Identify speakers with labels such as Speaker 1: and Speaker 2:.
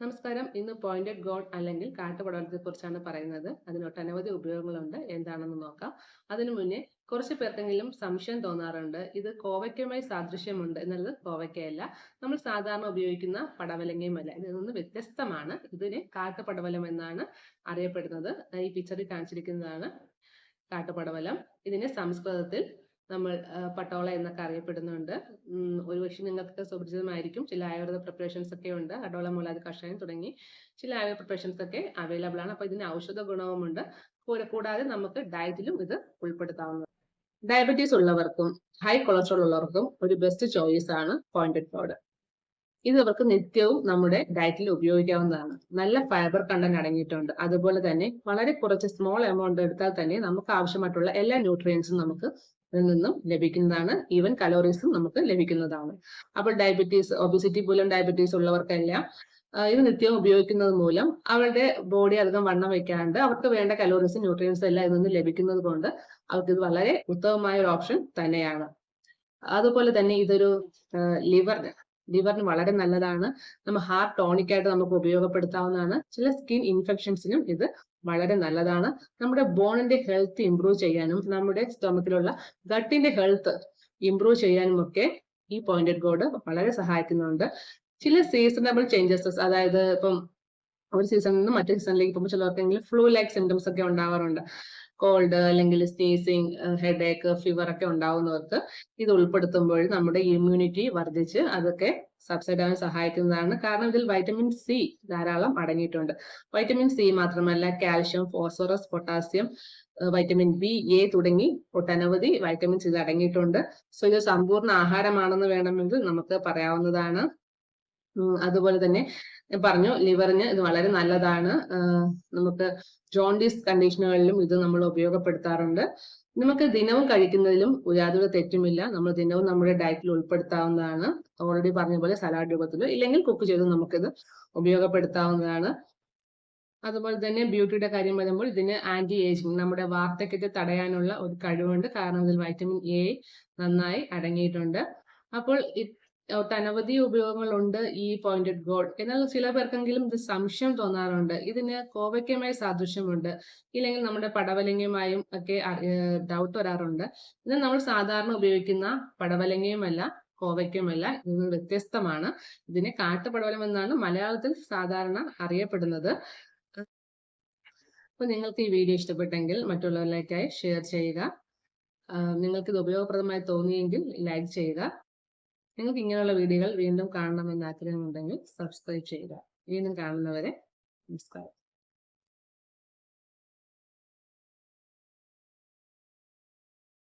Speaker 1: നമസ്കാരം. ഇന്ന് pointed God അല്ലെങ്കിൽ കാട്ടുപടവലത്തെക്കുറിച്ചാണ് പറയുന്നത്. അതിന് ഒട്ടനവധി ഉപയോഗങ്ങളുണ്ട്. എന്താണെന്ന് നോക്കാം. അതിനു മുന്നേ കുറച്ച് പേർക്കെങ്കിലും സംശയം തോന്നാറുണ്ട്. ഇത് കോവയ്ക്കുമായി സാദൃശ്യമുണ്ട് എന്നുള്ളത് കോവയ്ക്കയല്ല. നമ്മൾ സാധാരണ ഉപയോഗിക്കുന്ന പടവലങ്ങയുമല്ല. ഇതിൽ നിന്ന് വ്യത്യസ്തമാണ്. ഇതിനെ കാട്ടുപടവലം എന്നാണ് അറിയപ്പെടുന്നത്. ഈ പിക്ചറിൽ കാണിച്ചിരിക്കുന്നതാണ് കാട്ടുപടവലം. ഇതിനെ സംസ്കൃതത്തിൽ നമ്മൾ പട്ടോള എന്നൊക്കെ അറിയപ്പെടുന്നുണ്ട്. ഒരുപക്ഷെ നിങ്ങൾക്ക് സുപരിചിതമായിരിക്കും. ചില ആയുർവേദ പ്രിപ്പറേഷൻസ് ഒക്കെ ഉണ്ട്. അടോള മുളാതി കഷായം തുടങ്ങി ചില ആയുർവേദ പ്രിപ്പറേഷൻസ് ഒക്കെ അവൈലബിൾ ആണ്. അപ്പോൾ ഇതിന് ഔഷധ ഗുണവുമുണ്ട്. കൂടാതെ നമുക്ക് ഡയറ്റിലും ഇത് ഉൾപ്പെടുത്താവുന്നതാണ്. ഡയബറ്റീസ് ഉള്ളവർക്കും ഹൈ കൊളസ്ട്രോൾ ഉള്ളവർക്കും ഒരു ബെസ്റ്റ് ചോയ്സ് ആണ് പോയിന്റഡ് ഗോഡ്. ഇത് അവർക്ക് നിത്യവും നമ്മുടെ ഡയറ്റിൽ ഉപയോഗിക്കാവുന്നതാണ്. നല്ല ഫൈബർ കണ്ടന്റ് അടങ്ങിയിട്ടുണ്ട്. അതുപോലെ തന്നെ വളരെ കുറച്ച് സ്മോൾ എമൗണ്ട് എടുത്താൽ തന്നെ നമുക്ക് ആവശ്യമായിട്ടുള്ള എല്ലാ ന്യൂട്രിയൻസും നമുക്ക് ഇതിൽ നിന്നും ലഭിക്കുന്നതാണ്. ഈവൻ കലോറീസും നമുക്ക് ലഭിക്കുന്നതാണ്. അപ്പോൾ ഡയബറ്റീസ്, ഒബിസിറ്റി മൂലം ഡയബറ്റീസ് ഉള്ളവർക്കെല്ലാം ഇത് നിത്യവും ഉപയോഗിക്കുന്നത് മൂലം അവരുടെ ബോഡി അധികം വണ്ണം വെക്കാണ്ട് അവർക്ക് വേണ്ട കലോറീസും ന്യൂട്രിയൻസും എല്ലാം ഇതിൽ നിന്ന് ലഭിക്കുന്നത് കൊണ്ട് അവർക്ക് ഇത് വളരെ ഉത്തമമായ ഒരു ഓപ്ഷൻ തന്നെയാണ്. അതുപോലെ തന്നെ ഇതൊരു ലിവറിന് വളരെ നല്ലതാണ്. നമ്മൾ ഹാർട്ട് ടോണിക് ആയിട്ട് നമുക്ക് ഉപയോഗപ്പെടുത്താവുന്നതാണ്. ചില സ്കിൻ ഇൻഫെക്ഷൻസിനും ഇത് വളരെ നല്ലതാണ്. നമ്മുടെ ബോണിന്റെ ഹെൽത്ത് ഇംപ്രൂവ് ചെയ്യാനും നമ്മുടെ സ്റ്റൊമക്കിലുള്ള ഗട്ടിന്റെ ഹെൽത്ത് ഇംപ്രൂവ് ചെയ്യാനും ഒക്കെ ഈ പോയിന്റഡ് ഗോഡ് വളരെ സഹായിക്കുന്നുണ്ട്. ചില സീസണബിൾ ചേഞ്ചസ്, അതായത് ഇപ്പം ഒരു സീസണിൽ നിന്ന് മറ്റു സീസണിലേക്ക് പോകുമ്പോൾ ചിലർക്കെങ്കിലും ഫ്ലൂ ലൈക്ക് സിംറ്റംസ് ഒക്കെ ഉണ്ടാവാറുണ്ട്. കോൾഡ് അല്ലെങ്കിൽ സ്നീസിങ്, ഹെഡേക്ക്, ഫീവർ ഒക്കെ ഉണ്ടാവുന്നവർക്ക് ഇത് ഉൾപ്പെടുത്തുമ്പോൾ നമ്മുടെ ഇമ്മ്യൂണിറ്റി വർദ്ധിച്ച് അതൊക്കെ സബ്സൈഡ് ആവാൻ സഹായിക്കുന്നതാണ്. കാരണം ഇതിൽ വൈറ്റമിൻ സി ധാരാളം അടങ്ങിയിട്ടുണ്ട്. വൈറ്റമിൻ സി മാത്രമല്ല calcium, phosphorus, potassium, vitamin B, A തുടങ്ങി ഒട്ടനവധി വൈറ്റമിൻസ് ഇത് അടങ്ങിയിട്ടുണ്ട്. സോ ഇത് സമ്പൂർണ്ണ ആഹാരമാണെന്ന് വേണമെങ്കിൽ നമുക്ക് പറയാവുന്നതാണ്. അതുപോലെ തന്നെ പറഞ്ഞു, ലിവറിന് ഇത് വളരെ നല്ലതാണ്. നമുക്ക് ജോണ്ടിസ് കണ്ടീഷനുകളിലും ഇത് നമ്മൾ ഉപയോഗപ്പെടുത്താറുണ്ട്. നമുക്ക് ദിനവും കഴിക്കുന്നതിലും യാതൊരു തെറ്റുമില്ല. നമ്മൾ ദിനവും നമ്മുടെ ഡയറ്റിൽ ഉൾപ്പെടുത്താവുന്നതാണ്. ഓൾറെഡി പറഞ്ഞ പോലെ സലാഡ് രൂപത്തിലോ ഇല്ലെങ്കിൽ കുക്ക് ചെയ്ത് നമുക്കിത് ഉപയോഗപ്പെടുത്താവുന്നതാണ്. അതുപോലെ തന്നെ ബ്യൂട്ടിയുടെ കാര്യം വരുമ്പോൾ ഇതിന് ആന്റി ഏജിങ്, നമ്മുടെ വാർദ്ധക്യത്തെ തടയാനുള്ള ഒരു കഴിവുണ്ട്. കാരണം ഇതിൽ വൈറ്റമിൻ എ നന്നായി അടങ്ങിയിട്ടുണ്ട്. അപ്പോൾ ഒട്ടനവധി ഉപയോഗങ്ങളുണ്ട് ഈ പോയിന്റഡ് ഗോഡ്. എന്നാൽ ചില പേർക്കെങ്കിലും ഇത് സംശയം തോന്നാറുണ്ട്. ഇതിന് കോവയ്ക്കുമായി സാദൃശ്യമുണ്ട്, ഇല്ലെങ്കിൽ നമ്മുടെ പടവലങ്ങയുമായും ഒക്കെ ഡൗട്ട് വരാറുണ്ട്. ഇത് നമ്മൾ സാധാരണ ഉപയോഗിക്കുന്ന പടവലങ്ങയുമല്ല കോവയ്ക്കുമല്ല, ഇത് വ്യത്യസ്തമാണ്. ഇതിനെ കാട്ടുപടവലം എന്നാണ് മലയാളത്തിൽ സാധാരണ അറിയപ്പെടുന്നത്. അപ്പൊ നിങ്ങൾക്ക് ഈ വീഡിയോ ഇഷ്ടപ്പെട്ടെങ്കിൽ മറ്റുള്ളവരിലേക്കായി ഷെയർ ചെയ്യുക. നിങ്ങൾക്ക് ഇത് ഉപയോഗപ്രദമായി തോന്നിയെങ്കിൽ ലൈക്ക് ചെയ്യുക. നിങ്ങൾക്ക് ഇങ്ങനെയുള്ള വീഡിയോകൾ വീണ്ടും കാണണമെന്ന് ആഗ്രഹമുണ്ടെങ്കിൽ സബ്സ്ക്രൈബ് ചെയ്യുക. വീണ്ടും കാണുന്നവരെ നമസ്കാരം.